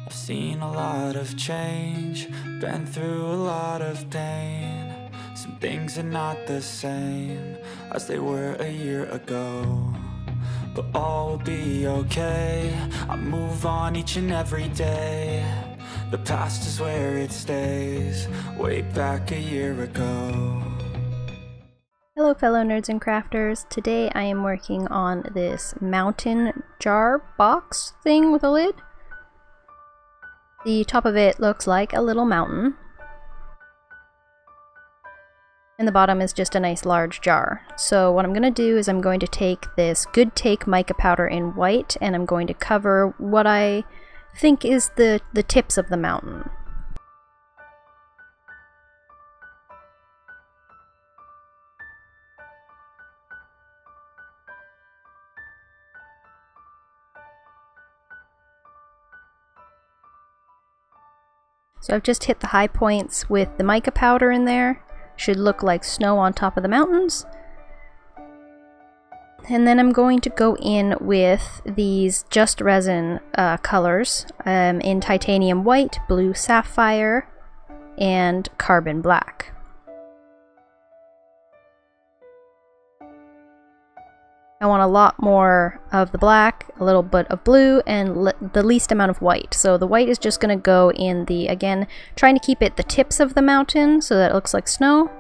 I've seen a lot of change, been through a lot of pain. Some things are not the same as they were a year ago, but all will be okay. I move on each and every day. The past is where it stays, way back a year ago. Hello fellow nerds and crafters. Today I am working on this mountain jar box thing with a lid. The top of it looks like a little mountain, and the bottom is just a nice large jar. So what I'm going to do is I'm going to take this Good Take mica powder in white, and I'm going to cover what I think is the tips of the mountain. So I've just hit the high points with the mica powder in there. Should look like snow on top of the mountains. And then I'm going to go in with these Just Resin colors in titanium white, blue sapphire, and carbon black. I want a lot more of the black, a little bit of blue, and the least amount of white. So the white is just going to go in the, again, trying to keep it the tips of the mountain so that it looks like snow.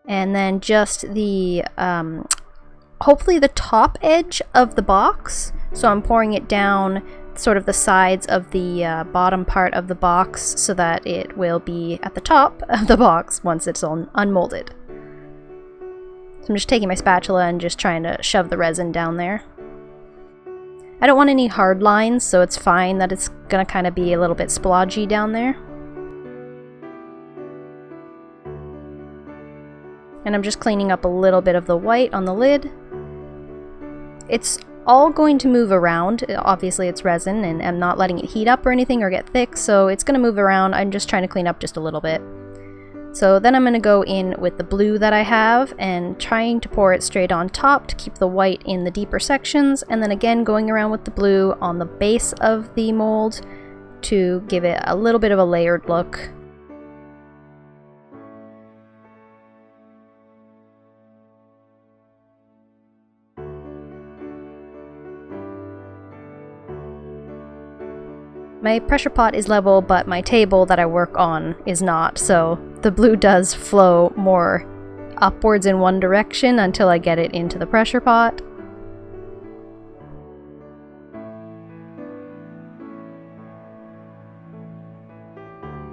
And then just the, hopefully the top edge of the box. So I'm pouring it down sort of the sides of the bottom part of the box so that it will be at the top of the box once it's unmolded. So I'm just taking my spatula and just trying to shove the resin down there. I don't want any hard lines, so it's fine that it's gonna kind of be a little bit splodgy down there. And I'm just cleaning up a little bit of the white on the lid. It's all going to move around. Obviously it's resin and I'm not letting it heat up or anything or get thick, so it's going to move around. I'm just trying to clean up just a little bit. So then I'm going to go in with the blue that I have and trying to pour it straight on top to keep the white in the deeper sections, and then again going around with the blue on the base of the mold to give it a little bit of a layered look. My pressure pot is level, but my table that I work on is not, so the blue does flow more upwards in one direction until I get it into the pressure pot.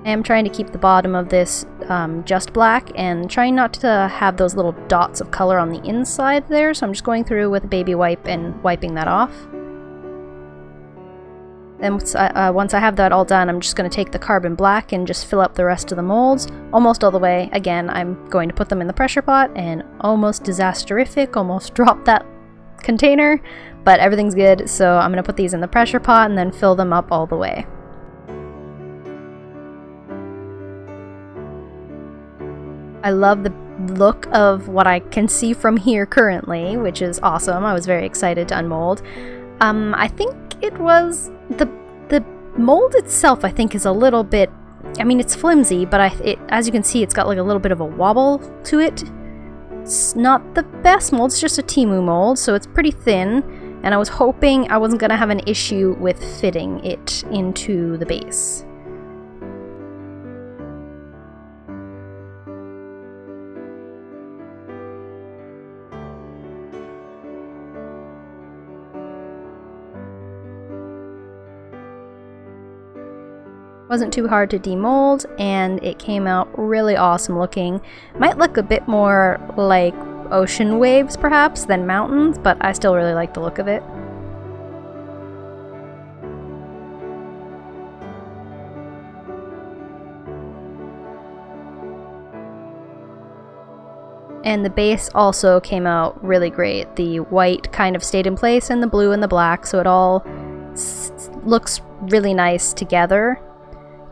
I am trying to keep the bottom of this just black and trying not to have those little dots of color on the inside there, so I'm just going through with a baby wipe and wiping that off. Then once I have that all done, I'm just going to take the carbon black and just fill up the rest of the molds, almost all the way. Again, I'm going to put them in the pressure pot, and almost disasterific, almost dropped that container, but everything's good, so I'm going to put these in the pressure pot and then fill them up all the way. I love the look of what I can see from here currently, which is awesome. I was very excited to unmold. I think it was the mold itself, I think, is a little bit, I mean, it's flimsy, but as you can see, it's got like a little bit of a wobble to it. It's not the best mold, it's just a Temu mold, so it's pretty thin, and I was hoping I wasn't going to have an issue with fitting it into the base. Wasn't too hard to demold, and it came out really awesome looking. Might look a bit more like ocean waves perhaps than mountains, but I still really like the look of it. And the base also came out really great. The white kind of stayed in place and the blue and the black, so it all looks really nice together.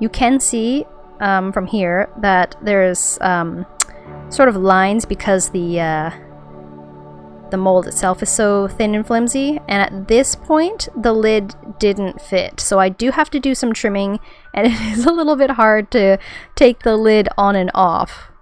You can see from here that there's sort of lines because the the mold itself is so thin and flimsy, and at this point the lid didn't fit, so I do have to do some trimming, and it is a little bit hard to take the lid on and off.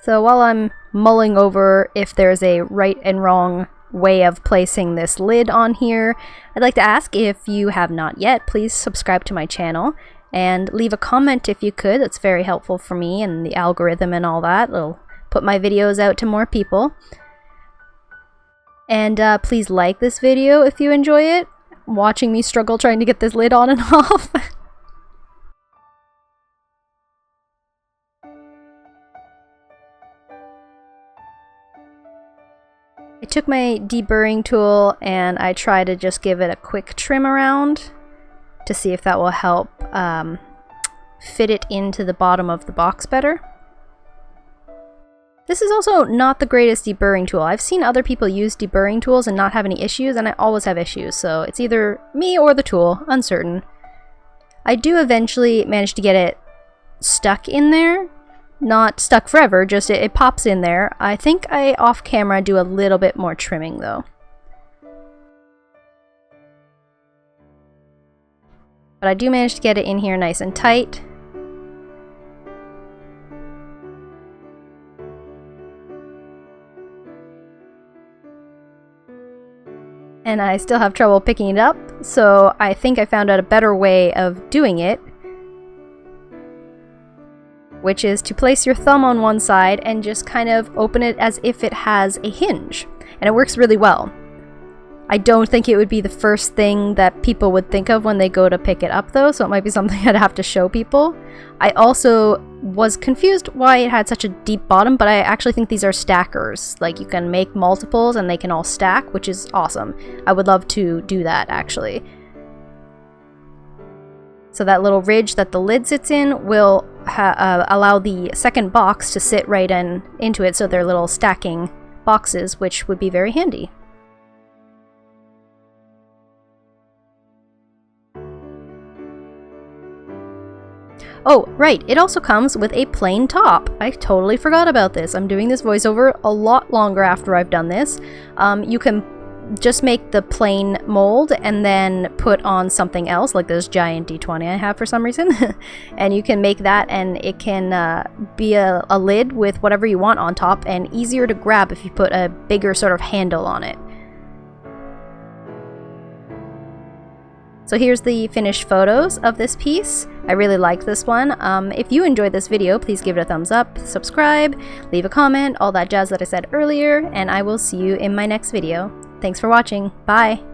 So while I'm mulling over if there's a right and wrong way of placing this lid on here, I'd like to ask, if you have not yet, please subscribe to my channel and leave a comment if you could. That's very helpful for me and the algorithm and all that. It'll put my videos out to more people. And please like this video if you enjoy it, watching me struggle trying to get this lid on and off. I took my deburring tool and I try to just give it a quick trim around to see if that will help fit it into the bottom of the box better. This is also not the greatest deburring tool. I've seen other people use deburring tools and not have any issues, and I always have issues, so it's either me or the tool, uncertain. I do eventually manage to get it stuck in there. Not stuck forever, just it pops in there. I think I off camera do a little bit more trimming though. But I do manage to get it in here nice and tight. And I still have trouble picking it up, so I think I found out a better way of doing it, which is to place your thumb on one side and just kind of open it as if it has a hinge. And it works really well. I don't think it would be the first thing that people would think of when they go to pick it up though, so it might be something I'd have to show people. I also was confused why it had such a deep bottom, but I actually think these are stackers. Like, you can make multiples and they can all stack, which is awesome. I would love to do that actually. So that little ridge that the lid sits in will allow the second box to sit right into it, so they're little stacking boxes, which would be very handy. Oh, right, it also comes with a plain top. I totally forgot about this. I'm doing this voiceover a lot longer after I've done this. You can just make the plain mold and then put on something else, like this giant D20 I have for some reason. And you can make that, and it can be a lid with whatever you want on top, and easier to grab if you put a bigger sort of handle on it. So here's the finished photos of this piece. I really like this one. If you enjoyed this video, please give it a thumbs up, subscribe, leave a comment, all that jazz that I said earlier, and I will see you in my next video. Thanks for watching. Bye!